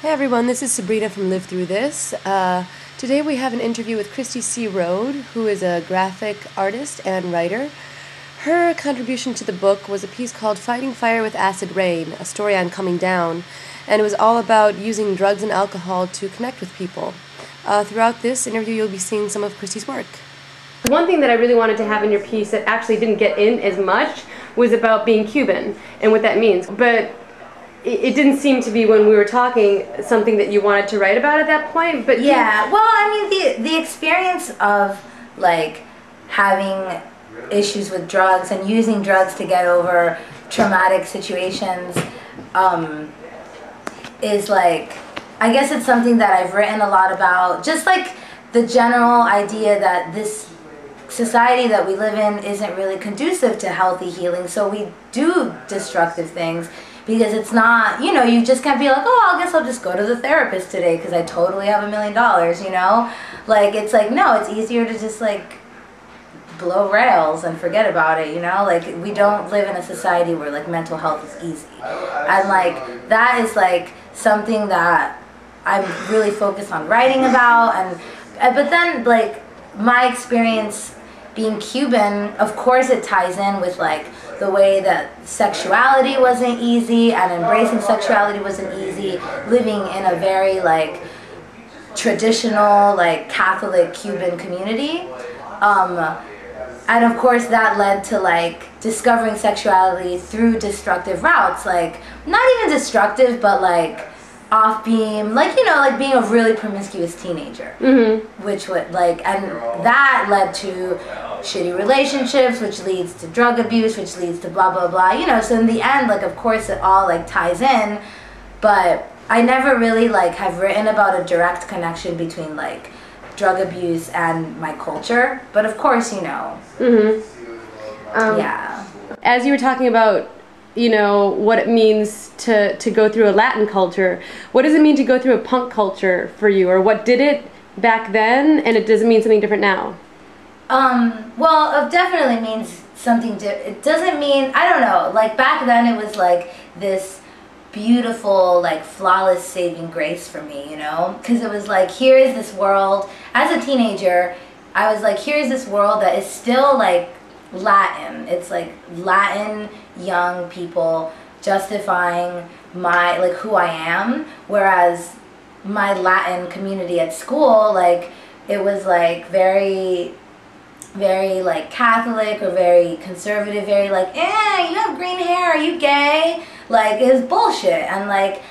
Hey everyone, this is Sabrina from Live Through This. Today we have an interview with Cristy C. who is a graphic artist and writer. Her contribution to the book was a piece called Fighting Fire with Acid Rain, a story on coming down, and it was all about using drugs and alcohol to connect with people. Throughout this interview you'll be seeing some of Cristy's work. One thing that I really wanted to have in your piece that actually didn't get in as much was about being Cuban and what that means. But it didn't seem to be, when we were talking, something that you wanted to write about at that point. But yeah, well, I mean, the experience of like having issues with drugs and using drugs to get over traumatic situations is like, I guess it's something that I've written a lot about. Just like the general idea that this society that we live in isn't really conducive to healthy healing, so we do destructive things. Because it's not, you know, you just can't be like, oh, I guess I'll just go to the therapist today because I totally have $1 million, you know? Like, it's like, no, it's easier to just, like, blow rails and forget about it, you know? Like, we don't live in a society where, like, mental health is easy. And, like, that is, like, something that I'm really focused on writing about. But then, like, my experience being Cuban, of course it ties in with, like, the way that sexuality wasn't easy and embracing sexuality wasn't easy, living in a very like traditional like Catholic Cuban community, and of course that led to like discovering sexuality through destructive routes, like not even destructive but like off beam, like, you know, like being a really promiscuous teenager, which would like, and that led to shitty relationships, which leads to drug abuse, which leads to blah blah blah, you know. So in the end, like, of course it all like ties in, but I never really like have written about a direct connection between like drug abuse and my culture, but of course, you know. Yeah, as you were talking about, you know, what it means to go through a Latin culture, what does it mean to go through a punk culture for you, or what did it back then and it doesn't mean something different now? Well, it definitely means something it doesn't mean, I don't know, like back then it was like this beautiful, like flawless saving grace for me, you know, because it was like, here is this world, as a teenager, I was like, here's this world that is still like Latin. It's like Latin young people justifying my, like, who I am, whereas my Latin community at school, like, it was like very like Catholic or very conservative, very like, you have green hair, are you gay? Like, it was bullshit. And like,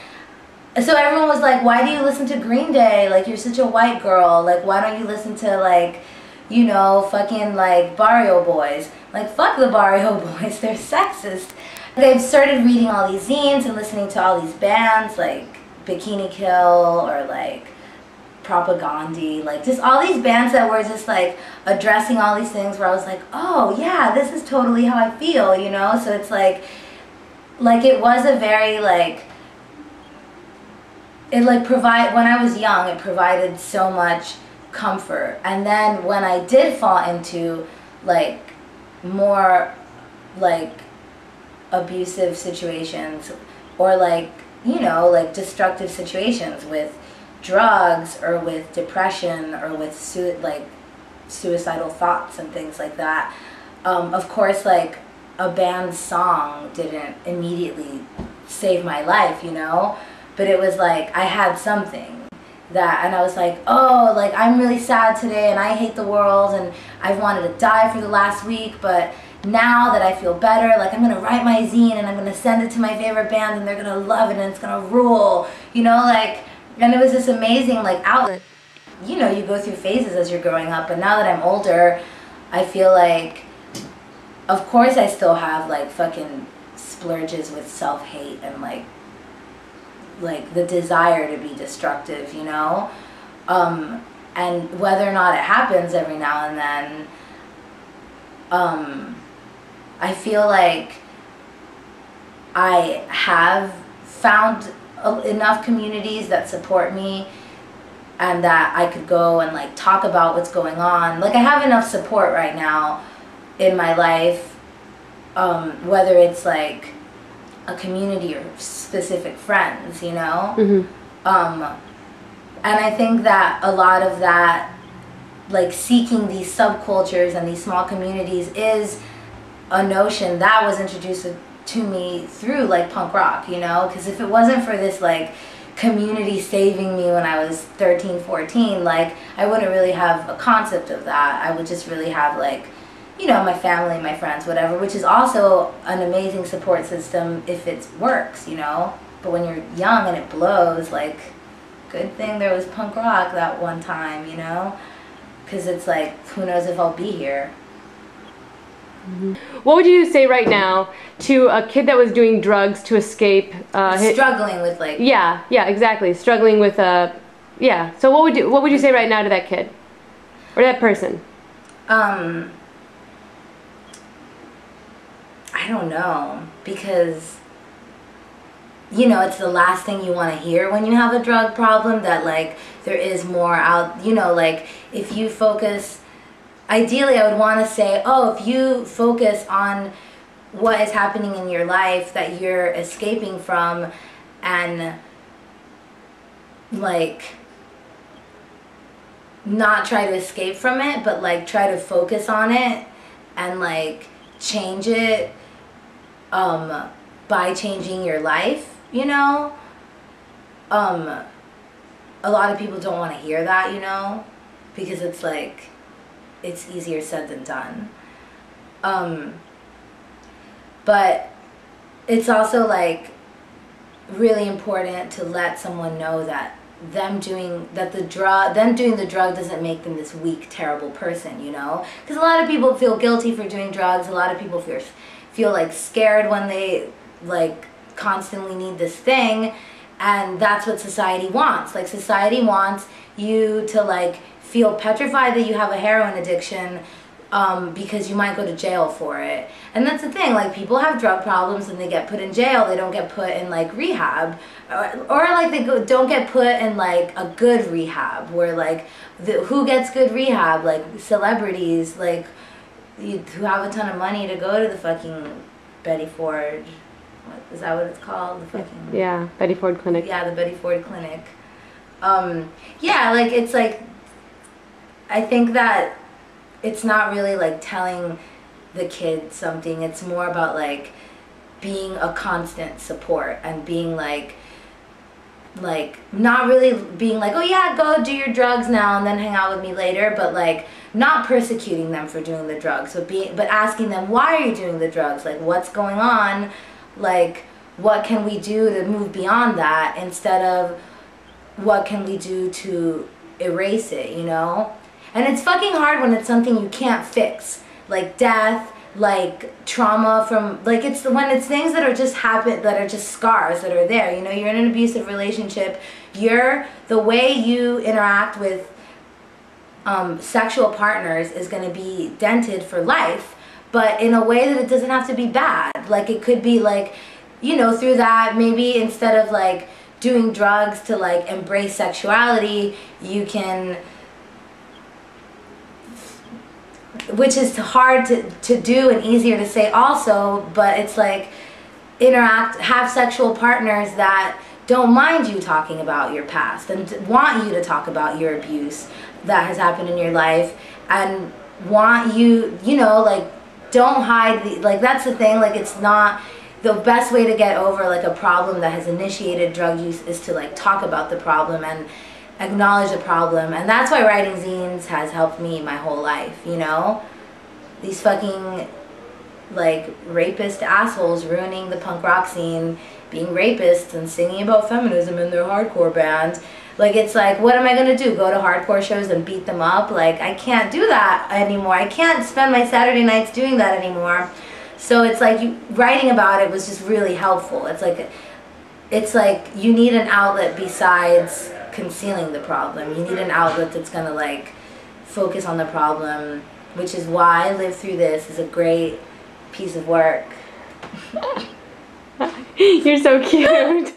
so everyone was like, why do you listen to Green Day? Like, you're such a white girl. Like, why don't you listen to, like, you know, fucking like Barrio Boys? Like, fuck the Barrio Boys, they're sexist. They've started reading all these zines and listening to all these bands like Bikini Kill or like Propagandhi, like just all these bands that were just like addressing all these things where I was like, oh yeah, this is totally how I feel, you know? So it's like it was a very like, it like when I was young, it provided so much comfort. And then when I did fall into like more like abusive situations or like, you know, like destructive situations with drugs or with depression or with suicidal thoughts and things like that, of course, like a band's song didn't immediately save my life, you know, but it was like I had something that, and I was like, oh, like I'm really sad today and I hate the world and I've wanted to die for the last week, but now that I feel better, like I'm gonna write my zine and I'm gonna send it to my favorite band and they're gonna love it and it's gonna rule, you know, like. And it was this amazing like outlet. You know, you go through phases as you're growing up, but now that I'm older, I feel like, of course I still have like fucking splurges with self-hate and like the desire to be destructive, you know? And whether or not it happens every now and then, I feel like I have found enough communities that support me and that I could go and like talk about what's going on. Like I have enough support right now in my life, whether it's like a community or specific friends, you know? And I think that a lot of that, like seeking these subcultures and these small communities, is a notion that was introduced to me through like punk rock, you know? Because if it wasn't for this like community saving me when I was 13, 14, like I wouldn't really have a concept of that. I would just really have like, you know, my family, my friends, whatever, which is also an amazing support system if it works, you know? But when you're young and it blows, like, good thing there was punk rock that one time, you know? Because it's like, who knows if I'll be here. What would you say right now to a kid that was doing drugs to escape? Struggling with like... Yeah, exactly. Struggling with yeah. So what would you say right now to that kid? Or that person? I don't know. Because, you know, it's the last thing you want to hear when you have a drug problem, that like there is more out, you know, like if you focus... Ideally, I would want to say, oh, if you focus on what is happening in your life that you're escaping from, and like not try to escape from it, but like try to focus on it and like change it by changing your life, you know? A lot of people don't want to hear that, you know, because it's like, it's easier said than done. But it's also like really important to let someone know that them doing the drug doesn't make them this weak, terrible person, you know? Because a lot of people feel guilty for doing drugs. A lot of people feel like scared when they like constantly need this thing, and that's what society wants. Like society wants you to like feel petrified that you have a heroin addiction because you might go to jail for it. And that's the thing, like people have drug problems and they get put in jail. They don't get put in like rehab, or like they don't get put in like a good rehab where like who gets good rehab? Like celebrities, like who have a ton of money to go to the fucking Betty Ford. What is that? What it's called? The fucking Betty Ford Clinic. Yeah, the Betty Ford Clinic. Yeah, like it's like, I think that it's not really like telling the kid something. It's more about like being a constant support and being like not really being like, oh yeah, go do your drugs now and then hang out with me later, but like not persecuting them for doing the drugs, but asking them, why are you doing the drugs? Like what's going on? Like what can we do to move beyond that, instead of what can we do to erase it, you know? And it's fucking hard when it's something you can't fix, like death, like trauma from, like when it's things that are just that are just scars that are there, you know? You're in an abusive relationship, the way you interact with sexual partners is going to be dented for life, but in a way that it doesn't have to be bad. Like it could be like, you know, through that, maybe instead of like doing drugs to like embrace sexuality, you can, which is hard to do and easier to say also, but it's like have sexual partners that don't mind you talking about your past and want you to talk about your abuse that has happened in your life, and want you, you know, like don't hide like that's the thing, like it's not the best way to get over like a problem that has initiated drug use is to like talk about the problem and acknowledge the problem. And that's why writing zines has helped me my whole life, you know? These fucking like rapist assholes ruining the punk rock scene, being rapists and singing about feminism in their hardcore band. Like it's like, what am I gonna do? Go to hardcore shows and beat them up? Like I can't do that anymore. I can't spend my Saturday nights doing that anymore. So it's like writing about it was just really helpful. It's like you need an outlet besides concealing the problem. You need an outlet that's gonna like focus on the problem, which is why Live Through This is a great piece of work. You're so cute.